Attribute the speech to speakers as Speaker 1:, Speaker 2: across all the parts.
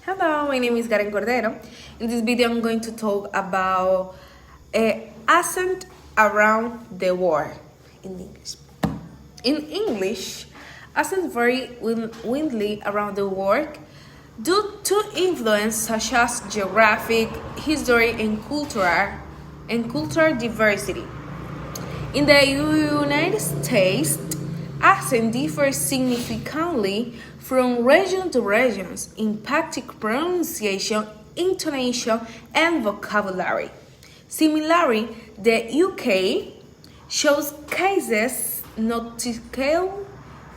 Speaker 1: Hello, my name is Karen Cordero. In this video, I'm going to talk about accent around the world in English. In English, accents vary widely around the world due to influence such as geographic, history, and cultural diversity. In the United States, accent differs significantly from region to region, impacting pronunciation, intonation, and vocabulary. Similarly, the UK shows cases noticeable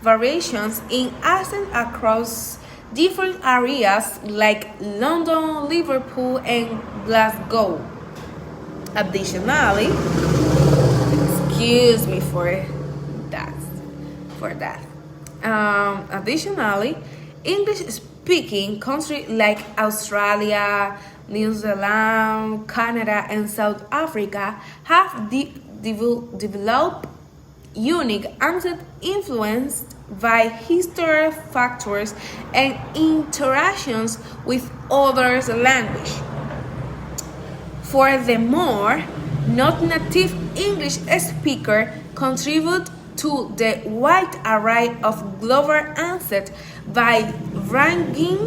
Speaker 1: variations in accent across different areas like London, Liverpool, and Glasgow. Additionally, excuse me for that. Additionally, English-speaking countries like Australia, New Zealand, Canada, and South Africa have developed unique accent influenced by historical factors and interactions with other languages. Furthermore, not native English speakers contribute to the wide array of global accents by bringing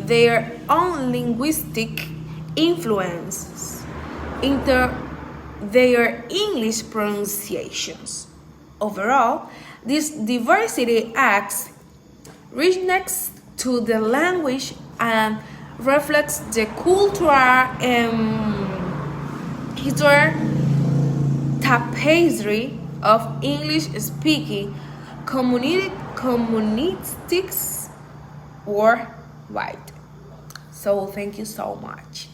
Speaker 1: their own linguistic influences into their English pronunciations. Overall, this diversity adds richness to the language and reflects the cultural and historical tapestry of English-speaking communities worldwide. So thank you so much.